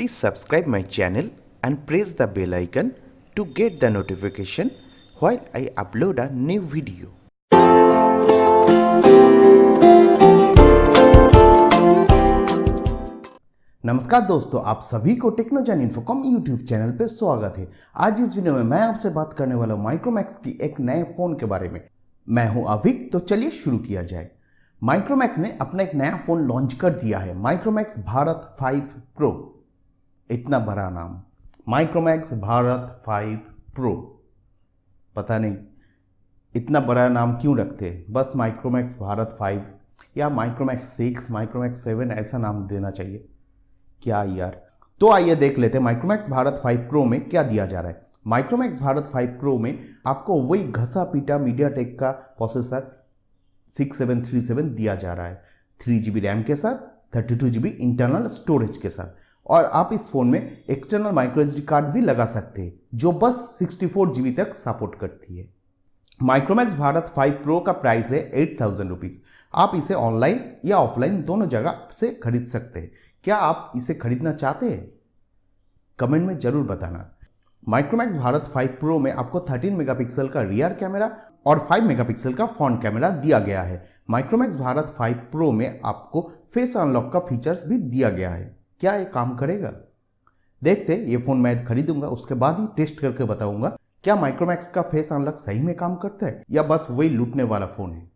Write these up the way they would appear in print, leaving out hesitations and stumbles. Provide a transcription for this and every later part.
Please subscribe my channel and press the bell icon to get the notification while I upload a new video. नमस्कार दोस्तों, आप सभी को टेक्नोजान Infocom YouTube channel पे स्वागत है। आज इस वीडियो में मैं आपसे बात करने वाला हूँ माइक्रोमैक्स की एक नए फ़ोन के बारे में। मैं हूँ अविक, तो चलिए शुरू किया जाए। माइक्रोमैक्स ने अपना एक नया फ़ोन लॉन्च कर दिया है, माइक्रोमैक्स भारत 5 प्रो। इतना बड़ा नाम, माइक्रोमैक्स भारत 5 प्रो। पता नहीं इतना बड़ा नाम क्यों रखते हैं, बस माइक्रोमैक्स भारत 5 या माइक्रोमैक्स 6, माइक्रोमैक्स 7 ऐसा नाम देना चाहिए क्या यार। तो आइए देख लेते हैं माइक्रोमैक्स भारत 5 प्रो में क्या दिया जा रहा है। माइक्रोमैक्स भारत 5 प्रो में आपको वही घसा पीटा मीडियाटेक का प्रोसेसर 6737 दिया जा रहा है, 3GB रैम के साथ, 32GB इंटरनल स्टोरेज के साथ। और आप इस फ़ोन में एक्सटर्नल माइक्रो SD कार्ड भी लगा सकते हैं जो बस 64GB तक सपोर्ट करती है। माइक्रोमैक्स भारत 5 प्रो का प्राइस है 8000 रुपीज़। आप इसे ऑनलाइन या ऑफलाइन दोनों जगह से खरीद सकते हैं। क्या आप इसे खरीदना चाहते हैं? कमेंट में जरूर बताना। माइक्रोमैक्स भारत 5 प्रो में आपको 13 मेगापिक्सल का रियर कैमरा और 5 मेगापिक्सल का फ्रंट कैमरा दिया गया है। माइक्रोमैक्स भारत 5 प्रो में आपको फेस अनलॉक का फीचर्स भी दिया गया है। क्या ये काम करेगा? देखते, ये फ़ोन मैं खरीदूंगा, उसके बाद ही टेस्ट करके बताऊंगा क्या माइक्रोमैक्स का फेस अनलॉक सही में काम करता है या बस वही लूटने वाला फ़ोन है।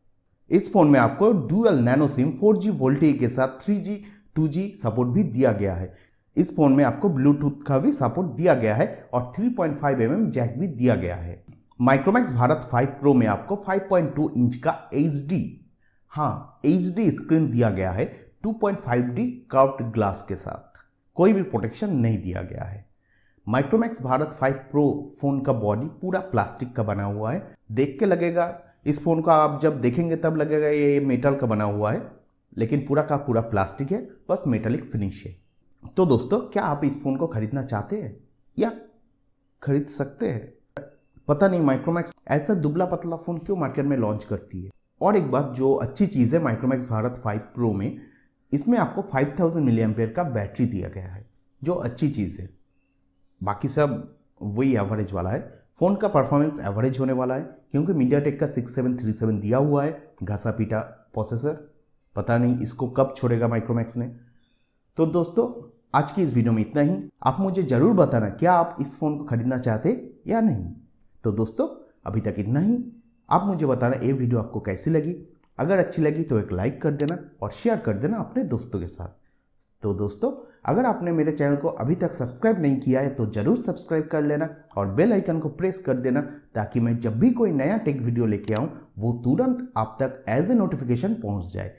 इस फ़ोन में आपको dual nano SIM 4G voltage के साथ 3G 2G सपोर्ट भी दिया गया है। इस फोन में आपको ब्लूटूथ का भी सपोर्ट दिया गया है और 3.5mm जैक भी दिया गया है। माइक्रोमैक्स भारत 5 प्रो में आपको 5.2 इंच का HD स्क्रीन दिया गया है 2.5D कर्व्ड ग्लास के साथ। कोई भी प्रोटेक्शन नहीं दिया गया है। माइक्रोमैक्स भारत 5 प्रो फोन का बॉडी पूरा प्लास्टिक का बना हुआ है। देख के लगेगा, इस फोन का आप जब देखेंगे तब लगेगा ये मेटल का बना हुआ है, लेकिन पूरा का पूरा प्लास्टिक है, बस मेटालिक फिनिश है। तो दोस्तों, क्या आप इस फ़ोन को खरीदना चाहते हैं या खरीद सकते हैं? पता नहीं माइक्रोमैक्स ऐसा दुबला पतला फ़ोन क्यों मार्केट में लॉन्च करती है। और एक बात जो अच्छी चीज़ है माइक्रोमैक्स भारत 5 प्रो में, इसमें आपको 5000 मिली एम्पेयर का बैटरी दिया गया है, जो अच्छी चीज़ है। बाकी सब वही एवरेज वाला है। फ़ोन का परफॉर्मेंस एवरेज होने वाला है क्योंकि मीडियाटेक का 6737 दिया हुआ है, घसा पीटा प्रोसेसर। पता नहीं इसको कब छोड़ेगा माइक्रोमैक्स ने। तो दोस्तों, आज की इस वीडियो में इतना ही। आप मुझे ज़रूर बताना क्या आप इस फ़ोन को खरीदना चाहते या नहीं। तो दोस्तों, अभी तक इतना ही। आप मुझे बताना ये वीडियो आपको कैसी लगी। अगर अच्छी लगी तो एक लाइक कर देना और शेयर कर देना अपने दोस्तों के साथ। तो दोस्तों, अगर आपने मेरे चैनल को अभी तक सब्सक्राइब नहीं किया है तो ज़रूर सब्सक्राइब कर लेना और बेल आइकन को प्रेस कर देना, ताकि मैं जब भी कोई नया टेक वीडियो लेके आऊँ वो तुरंत आप तक एज ए नोटिफिकेशन पहुँच जाए।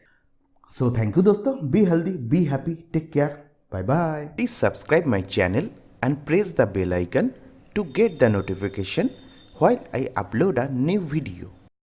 So thank you दोस्तों, be healthy, be happy, take care, bye bye. Please subscribe my channel and press the bell icon to get the notification while I upload a new video.